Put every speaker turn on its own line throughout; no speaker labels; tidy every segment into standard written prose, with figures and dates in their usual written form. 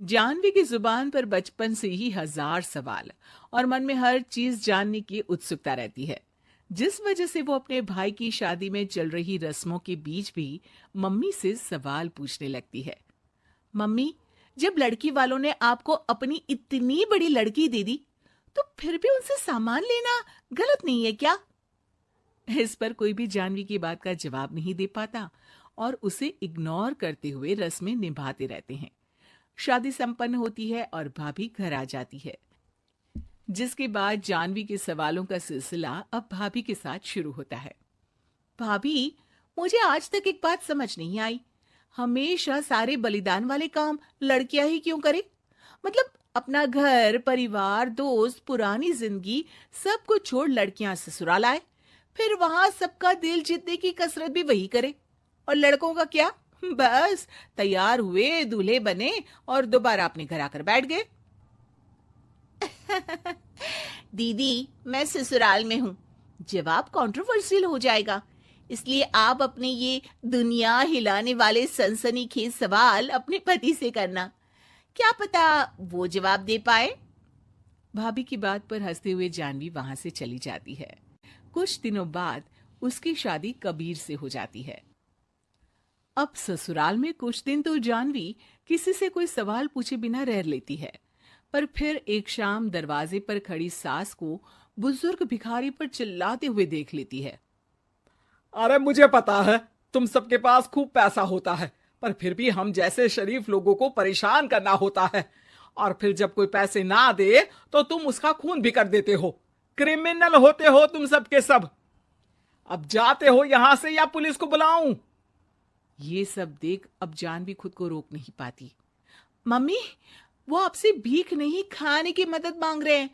जानवी की जुबान पर बचपन से ही हजार सवाल और मन में हर चीज जानने की उत्सुकता रहती है, जिस वजह से वो अपने भाई की शादी में चल रही रस्मों के बीच भी मम्मी से सवाल पूछने लगती है। मम्मी, जब लड़की वालों ने आपको अपनी इतनी बड़ी लड़की दे दी, तो फिर भी उनसे सामान लेना गलत नहीं है क्या? इस पर कोई भी जानवी की बात का जवाब नहीं दे पाता और उसे इग्नोर करते हुए रस्में निभाते रहते हैं। शादी संपन्न होती है और भाभी घर आ जाती है, जिसके बाद जानवी के सवालों का सिलसिला अब भाभी के साथ शुरू होता है। भाभी, मुझे आज तक एक बात समझ नहीं आई। हमेशा सारे बलिदान वाले काम लड़कियां ही क्यों करे? मतलब अपना घर, परिवार, दोस्त, पुरानी जिंदगी सब कुछ छोड़ लड़कियां ससुराल आए, फिर वहां सबका दिल जीतने की कसरत भी वही करे। और लड़कों का क्या? बस तैयार हुए, दूल्हे बने और दोबारा अपने घर आकर बैठ गए। दीदी, मैं ससुराल में हूँ। जवाब कंट्रोवर्शियल हो जाएगा, इसलिए आप अपने ये दुनिया हिलाने वाले सनसनीखेज सवाल अपने पति से करना। क्या पता वो जवाब दे पाए। भाभी की बात पर हंसते हुए जानवी वहां से चली जाती है। कुछ दिनों बाद उसकी शादी कबीर से हो जाती है। अब ससुराल में कुछ दिन तो जानवी किसी से कोई सवाल पूछे बिना रह लेती है, पर फिर एक शाम दरवाजे पर खड़ी सास को बुजुर्ग भिखारी पर चिल्लाते हुए देख लेती है।
अरे मुझे पता है तुम सबके पास खूब पैसा होता है, पर फिर भी हम जैसे शरीफ लोगों को परेशान करना होता है। और फिर जब कोई पैसे ना दे तो तुम उसका खून भी कर देते हो। क्रिमिनल होते हो तुम सबके सब। अब जाते हो यहां से या पुलिस को बुलाऊं?
ये सब देख अब जानवी खुद को रोक नहीं पाती। मम्मी, वो आपसे भीख नहीं, खाने की मदद मांग रहे हैं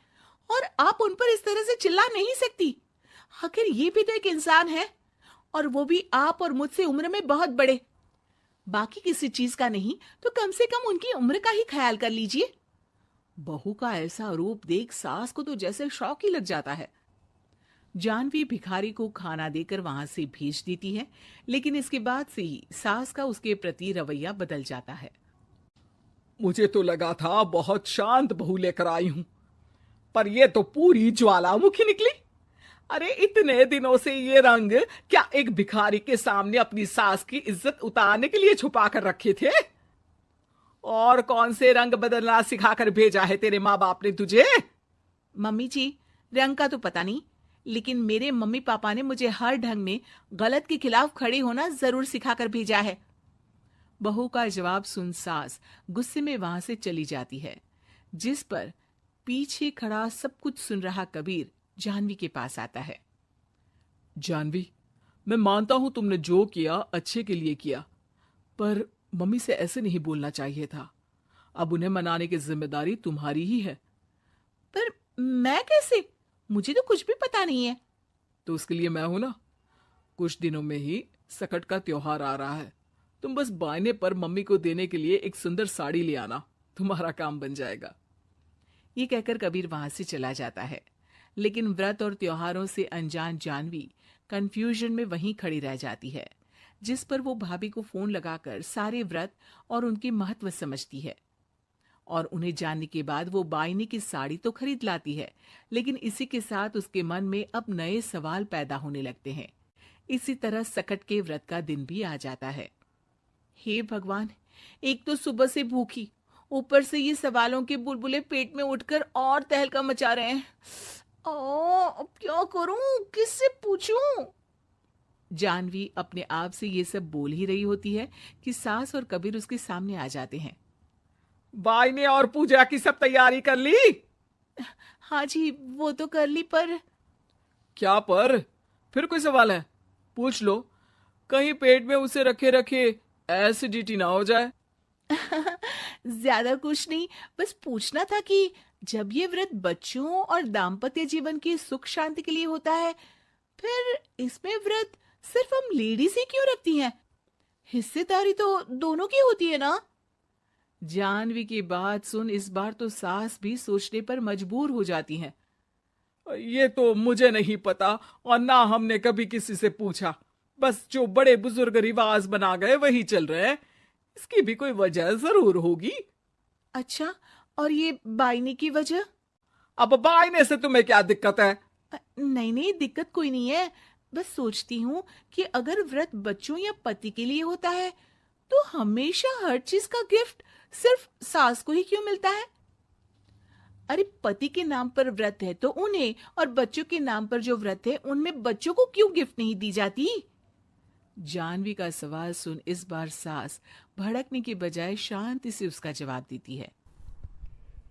और आप उन पर इस तरह से चिल्ला नहीं सकती। आखिर ये भी तो एक इंसान है, और वो भी आप और मुझसे उम्र में बहुत बड़े। बाकी किसी चीज का नहीं तो कम से कम उनकी उम्र का ही ख्याल कर लीजिए। बहू का ऐसा रूप देख सास को तो जैसे शौक ही लग जाता है। जानवी भिखारी को खाना देकर वहां से भेज देती है, लेकिन इसके बाद से ही सास का उसके प्रति रवैया बदल जाता है।
मुझे तो लगा था बहुत शांत बहू लेकर आई हूं, पर ये तो पूरी ज्वालामुखी निकली। अरे इतने दिनों से ये रंग क्या एक भिखारी के सामने अपनी सास की इज्जत उतारने के लिए छुपा कर रखे थे? और कौन से रंग बदलना सिखाकर भेजा है तेरे माँ बाप ने तुझे?
मम्मी जी, रंग का तो पता नहीं, लेकिन मेरे मम्मी पापा ने मुझे हर ढंग में गलत के खिलाफ खड़े होना जरूर सिखाकर भेजा है। बहू का जवाब सुन सास गुस्से में वहां से चली जाती है, जिस पर पीछे खड़ा सब कुछ सुन रहा कबीर जानवी के पास आता है।
जानवी, मैं मानता हूं तुमने जो किया अच्छे के लिए किया, पर मम्मी से ऐसे नहीं बोलना चाहिए था। अब उन्हें मनाने की जिम्मेदारी तुम्हारी ही है।
पर मैं कैसे? मुझे तो कुछ भी पता नहीं है।
तो उसके लिए मैं हूं ना। कुछ दिनों में ही सकट का त्योहार आ रहा है। तुम बस बायने पर मम्मी को देने के लिए एक सुंदर साड़ी ले आना, तुम्हारा काम बन जाएगा।
ये कहकर कबीर वहां से चला जाता है, लेकिन व्रत और त्योहारों से अनजान जानवी कंफ्यूजन में वहीं खड़ी रह जाती है, जिस पर वो भाभी को फोन लगाकर सारे व्रत और उनके महत्व समझती है। और उन्हें जानने के बाद वो बायने की साड़ी तो खरीद लाती है, लेकिन इसी के साथ उसके मन में अब नए सवाल पैदा होने लगते हैं। इसी तरह सकट के व्रत का दिन भी आ जाता है। हे भगवान, एक तो सुबह से भूखी, ऊपर से ये सवालों के बुलबुले पेट में उठकर और तहलका मचा रहे हैं। अब क्या करूं, किससे पूछूं? जानवी अपने आप से ये सब बोल ही रही होती है कि सास और कबीर उसके सामने आ जाते हैं।
बायने और पूजा की सब तैयारी कर ली?
हाँ जी, वो तो कर ली, पर
क्या पर? फिर कोई सवाल है? पूछ लो, कहीं पेट में उसे रखे रखे एसिडिटी ना हो जाए।
ज्यादा कुछ नहीं, बस पूछना था कि जब ये व्रत बच्चों और दाम्पत्य जीवन की सुख शांति के लिए होता है, फिर इसमें व्रत सिर्फ हम लेडीज ही क्यों रखती हैं? हिस्सेदारी तो दोनों की होती है ना? जानवी की बात सुन इस बार तो सास भी सोचने पर मजबूर हो जाती हैं।
ये तो मुझे नहीं पता और ना हमने कभी किसी से पूछा। बस जो बड़े बुजुर्ग रिवाज बना गए वही चल रहे हैं। इसकी भी कोई वजह जरूर होगी।
अच्छा, और ये बायने की वजह?
अब बायने से तुम्हें क्या दिक्कत है?
नहीं नहीं, दिक्कत कोई नहीं है। बस सोचती हूँ कि अगर व्रत बच्चों या पति के लिए होता है तो हमेशा हर चीज का गिफ्ट सिर्फ सास को ही क्यों मिलता है? अरे पति के नाम पर व्रत है तो उन्हें, और बच्चों के नाम पर जो व्रत है उनमें बच्चों को क्यों गिफ्ट नहीं दी जाती? जानवी का सवाल सुन इस बार सास भड़कने की बजाय शांति से उसका जवाब देती है।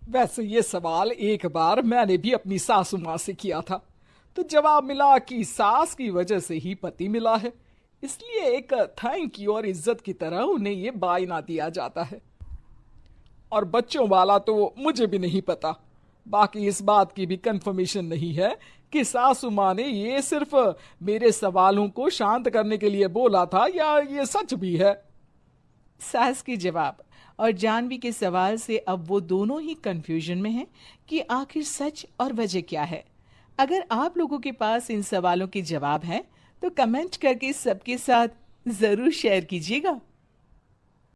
वैसे ये सवाल एक बार मैंने भी अपनी सासू माँ से किया था, तो जवाब मिला कि सास की वजह से ही पति मिला है, इसलिए एक थैंक यू और इज्जत की तरह उन्हें ये बायना दिया जाता है। और बच्चों वाला तो मुझे भी नहीं पता। बाकी इस बात की भी कंफर्मेशन नहीं है कि सासू माँ ने ये सिर्फ मेरे सवालों को शांत करने के लिए बोला था या ये सच भी है।
सास के जवाब और जानवी के सवाल से अब वो दोनों ही कंफ्यूजन में हैं कि आखिर सच और वजह क्या है। अगर आप लोगों के पास इन सवालों के जवाब हैं तो कमेंट करके सबके साथ जरूर शेयर कीजिएगा।